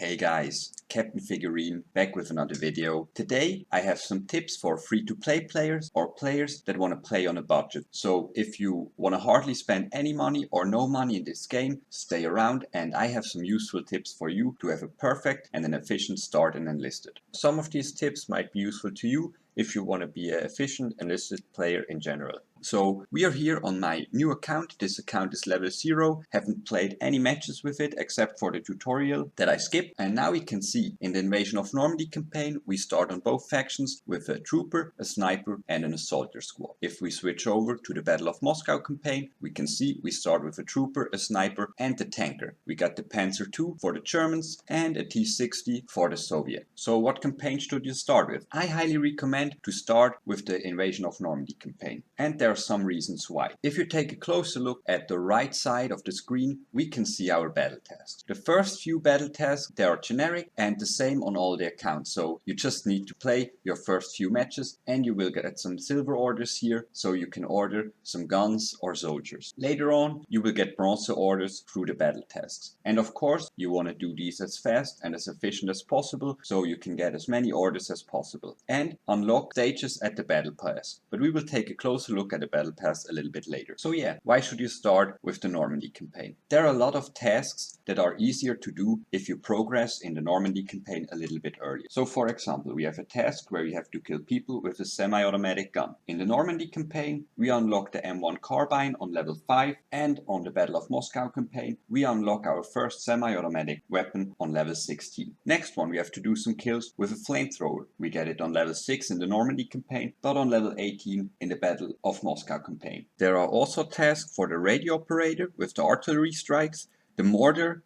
Hey guys, Captain Figureen back with another video. Today I have some tips for free-to-play players or players that want to play on a budget. So if you want to hardly spend any money or no money in this game, stay around and I have some useful tips for you to have a perfect and an efficient start in Enlisted. Some of these tips might be useful to you if you want to be an efficient Enlisted player in general. So we are here on my new account. This account is level 0, haven't played any matches with it except for the tutorial that I skipped. And now we can see in the Invasion of Normandy campaign we start on both factions with a trooper, a sniper and an soldier squad. If we switch over to the Battle of Moscow campaign, we can see we start with a trooper, a sniper and a tanker. We got the Panzer II for the Germans and a T-60 for the Soviet. So what campaign should you start with? I highly recommend to start with the Invasion of Normandy campaign. And there are some reasons why. If you take a closer look at the right side of the screen, we can see our battle tasks. The first few battle tasks, they are generic and the same on all the accounts. So you just need to play your first few matches and you will get some silver orders here, so you can order some guns or soldiers. Later on, you will get bronze orders through the battle tasks. And of course, you want to do these as fast and as efficient as possible, so you can get as many orders as possible and unlock stages at the battle pass. But we will take a closer look at the battle pass a little bit later. So yeah, why should you start with the Normandy campaign? There are a lot of tasks that are easier to do if you progress in the Normandy campaign a little bit earlier. So for example, we have a task where you have to kill people with a semi-automatic gun. In the Normandy campaign, we unlock the M1 carbine on level 5, and on the Battle of Moscow campaign, we unlock our first semi-automatic weapon on level 16. Next one, we have to do some kills with a flamethrower. We get it on level 6 in the Normandy campaign, but on level 18 in the Battle of Moscow campaign. There are also tasks for the radio operator with the artillery strikes, the mortar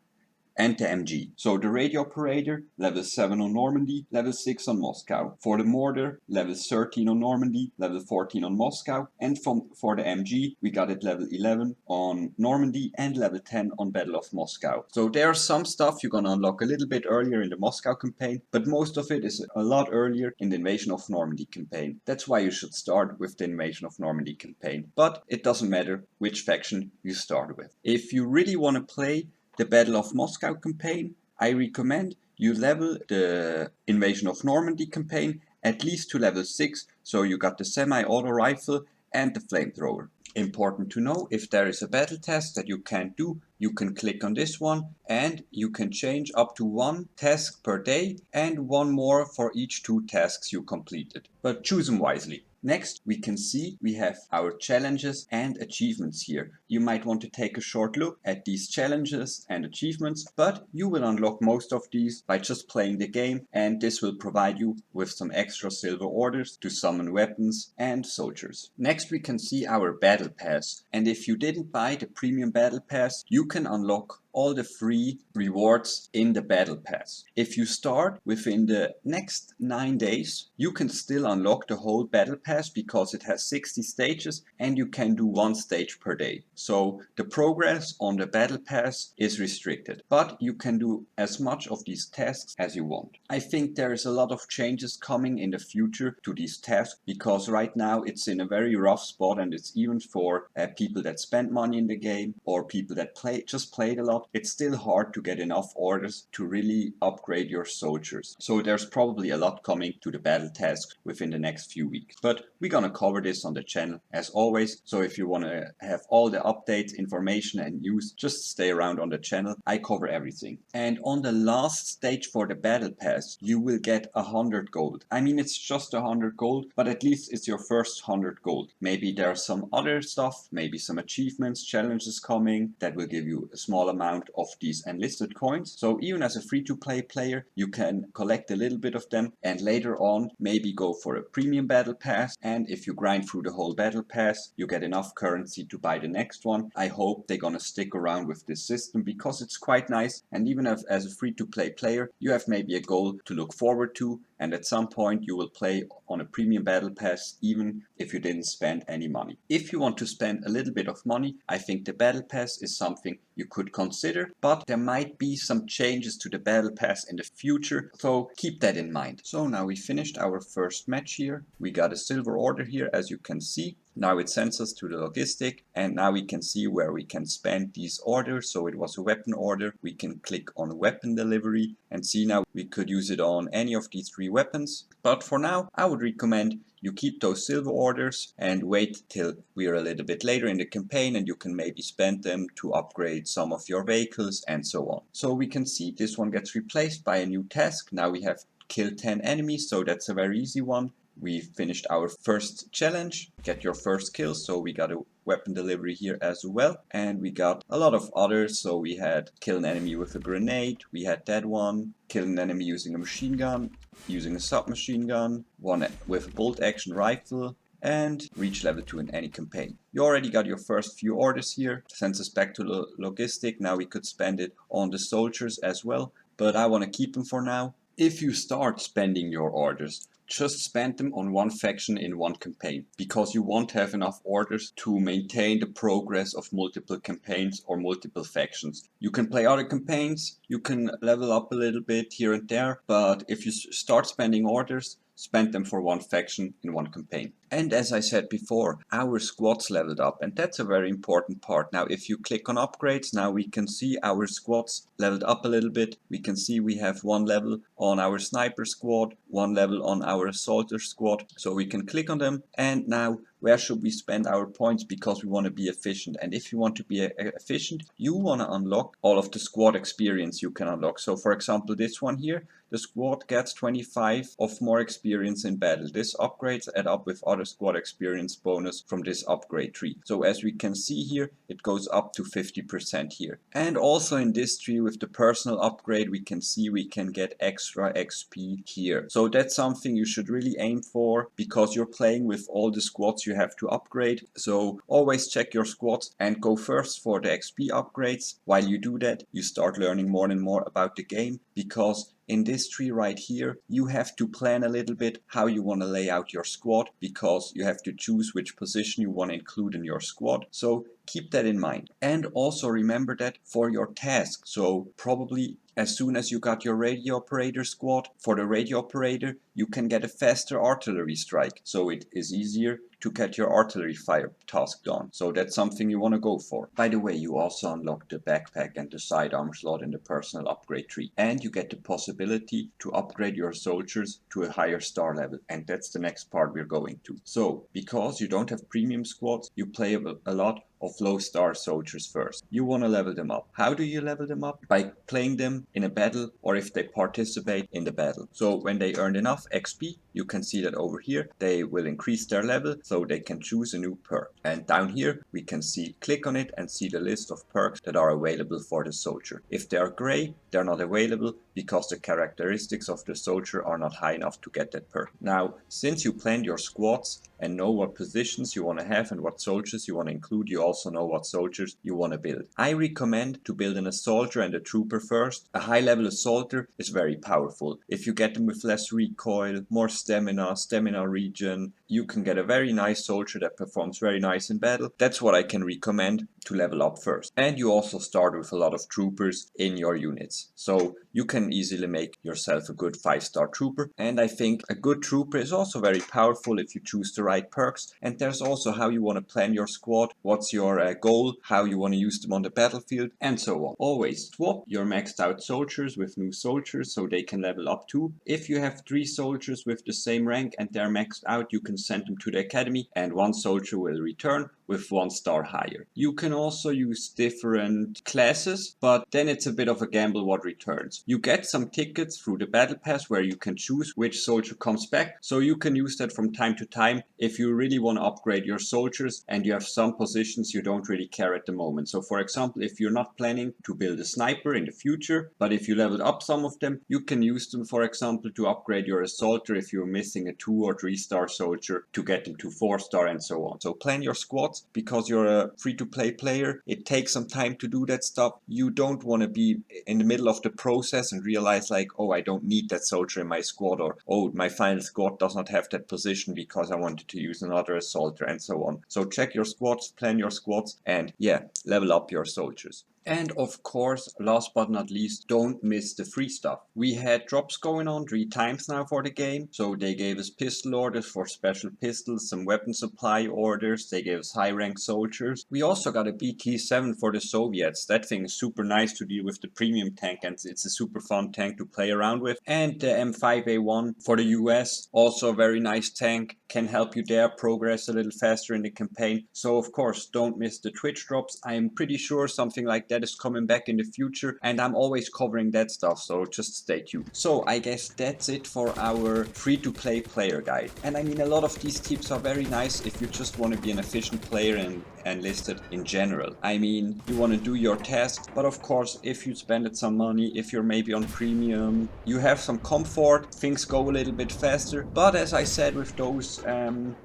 and the MG. So the radio operator, level 7 on Normandy, level 6 on Moscow. For the mortar, level 13 on Normandy, level 14 on Moscow. And for the MG, we got it level 11 on Normandy and level 10 on Battle of Moscow. So there's some stuff you're gonna unlock a little bit earlier in the Moscow campaign, but most of it is a lot earlier in the Invasion of Normandy campaign. That's why you should start with the Invasion of Normandy campaign. But it doesn't matter which faction you start with. If you really want to play the Battle of Moscow campaign, I recommend you level the Invasion of Normandy campaign at least to level 6, so you got the semi-auto rifle and the flamethrower. Important to know, if there is a battle task that you can't do, you can click on this one and you can change up to 1 task per day and 1 more for each 2 tasks you completed. But choose them wisely. Next, we can see we have our challenges and achievements here. You might want to take a short look at these challenges and achievements, but you will unlock most of these by just playing the game, and this will provide you with some extra silver orders to summon weapons and soldiers. Next, we can see our battle pass, and if you didn't buy the premium battle pass, you can unlock all the free rewards in the battle pass. If you start within the next 9 days, you can still unlock the whole battle pass because it has 60 stages and you can do 1 stage per day. So the progress on the battle pass is restricted, but you can do as much of these tasks as you want. I think there is a lot of changes coming in the future to these tasks, because right now it's in a very rough spot, and it's even for people that spend money in the game or people that just played a lot. It's still hard to get enough orders to really upgrade your soldiers. So there's probably a lot coming to the battle tasks within the next few weeks. But we're gonna cover this on the channel as always. So if you want to have all the updates, information and news, just stay around on the channel. I cover everything. And on the last stage for the battle pass, you will get 100 gold. I mean, it's just 100 gold, but at least it's your first 100 gold. Maybe there's some other stuff, maybe some achievements, challenges coming that will give you a small amount of these enlisted coins. So even as a free-to-play player, you can collect a little bit of them and later on maybe go for a premium battle pass. And if you grind through the whole battle pass, you get enough currency to buy the next one. I hope they're gonna stick around with this system because it's quite nice, and even as a free-to-play player, you have maybe a goal to look forward to, and at some point you will play on a premium battle pass even if you didn't spend any money. If you want to spend a little bit of money, I think the battle pass is something you could consider, but there might be some changes to the battle pass in the future, so keep that in mind. So now we finished our first match here. We got a silver order here, as you can see. Now it sends us to the logistic, and now we can see where we can spend these orders. So it was a weapon order. We can click on weapon delivery and see now we could use it on any of these 3 weapons. But for now, I would recommend you keep those silver orders and wait till we are a little bit later in the campaign, and you can maybe spend them to upgrade some of your vehicles and so on. So we can see this one gets replaced by a new task. Now we have killed 10 enemies, so that's a very easy one. We finished our first challenge, get your first kill, so we got a weapon delivery here as well, and we got a lot of others. So we had kill an enemy with a grenade, we had that one, kill an enemy using a machine gun, using a submachine gun, one with a bolt action rifle, and reach level 2 in any campaign. You already got your first few orders here, sends us back to the logistic. Now we could spend it on the soldiers as well, but I want to keep them for now. If you start spending your orders, just spend them on one faction in one campaign, because you won't have enough orders to maintain the progress of multiple campaigns or multiple factions. You can play other campaigns, you can level up a little bit here and there, but if you start spending orders, spend them for one faction in one campaign. And as I said before, our squads leveled up, and that's a very important part. Now if you click on upgrades, now we can see our squads leveled up a little bit. We can see we have 1 level on our sniper squad, 1 level on our assaulter squad, so we can click on them. And now where should we spend our points, because we want to be efficient. And if you want to be efficient, you want to unlock all of the squad experience you can unlock. So for example, this one here, the squad gets 25 of more experience in battle. This upgrades add up with other squad experience bonus from this upgrade tree. So as we can see here, it goes up to 50% here. And also in this tree with the personal upgrade, we can see we can get extra XP here. So that's something you should really aim for, because you're playing with all the squads you have to upgrade. So always check your squads and go first for the XP upgrades. While you do that, you start learning more and more about the game, because in this tree right here, you have to plan a little bit how you want to lay out your squad, because you have to choose which position you want to include in your squad. So keep that in mind. And also remember that for your task. So probably as soon as you got your radio operator squad, for the radio operator, you can get a faster artillery strike. So it is easier to get your artillery fire task done. So that's something you want to go for. By the way, you also unlock the backpack and the sidearm slot in the personal upgrade tree. And you get the possibility to upgrade your soldiers to a higher star level. And that's the next part we're going to. So because you don't have premium squads, you play a lot of low star soldiers first. You want to level them up. How do you level them up? By playing them in a battle, or if they participate in the battle. So when they earn enough XP, you can see that over here, they will increase their level, so they can choose a new perk. And down here, we can see, click on it and see the list of perks that are available for the soldier. If they are gray, they're not available because the characteristics of the soldier are not high enough to get that perk. Now, since you planned your squads and know what positions you want to have and what soldiers you want to include, you also know what soldiers you want to build. I recommend to build a soldier and a trooper first. A high level assaulter is very powerful. If you get them with less recoil, more stamina regen, you can get a very nice soldier that performs very nice in battle. That's what I can recommend to level up first. And you also start with a lot of troopers in your units. So you can easily make yourself a good 5-star trooper. And I think a good trooper is also very powerful if you choose the right perks. And there's also how you want to plan your squad, what's your goal, how you want to use them on the battlefield, and so on. Always swap your maxed out soldiers with new soldiers so they can level up too. If you have 3 soldiers with the same rank and they're maxed out, you can send them to the academy and 1 soldier will return with 1 star higher. You can also use different classes, but then it's a bit of a gamble what returns. You get some tickets through the battle pass where you can choose which soldier comes back, so you can use that from time to time if you really want to upgrade your soldiers and you have some positions you don't really care at the moment. So for example, if you're not planning to build a sniper in the future, but if you leveled up some of them, you can use them, for example, to upgrade your assaulter if you're missing a 2 or 3 star soldier to get them to 4 star and so on. So plan your squads. Because you're a free-to-play player, it takes some time to do that stuff. You don't want to be in the middle of the process and realize like, oh, I don't need that soldier in my squad, or oh, my final squad does not have that position because I wanted to use another assaulter, and so on. So check your squads, plan your squads, and yeah, level up your soldiers. And of course, last but not least, don't miss the free stuff. We had drops going on 3 times now for the game. So they gave us pistol orders for special pistols, some weapon supply orders, they gave us high rank soldiers. We also got a BT-7 for the Soviets. That thing is super nice to deal with the premium tank, and it's a super fun tank to play around with. And the M5A1 for the US, also a very nice tank, can help you there progress a little faster in the campaign. So of course, don't miss the Twitch drops. I am pretty sure something like that is coming back in the future, and I'm always covering that stuff, so just stay tuned. So I guess that's it for our free-to-play player guide. And I mean, a lot of these tips are very nice if you just want to be an efficient player and Enlisted in general. I mean, you want to do your tasks, but of course, if you spend some money, if you're maybe on premium, you have some comfort, things go a little bit faster. But as I said, with those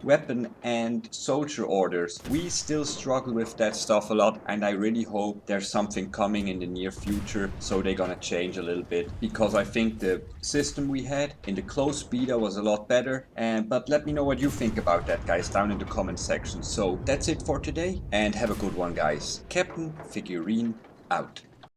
weapon and soldier orders, we still struggle with that stuff a lot, and I really hope there's something coming in the near future, so they're gonna change a little bit, because I think the system we had in the close beta was a lot better. But let me know what you think about that, guys, down in the comment section. So that's it for today, and have a good one, guys. Captain Figureen out.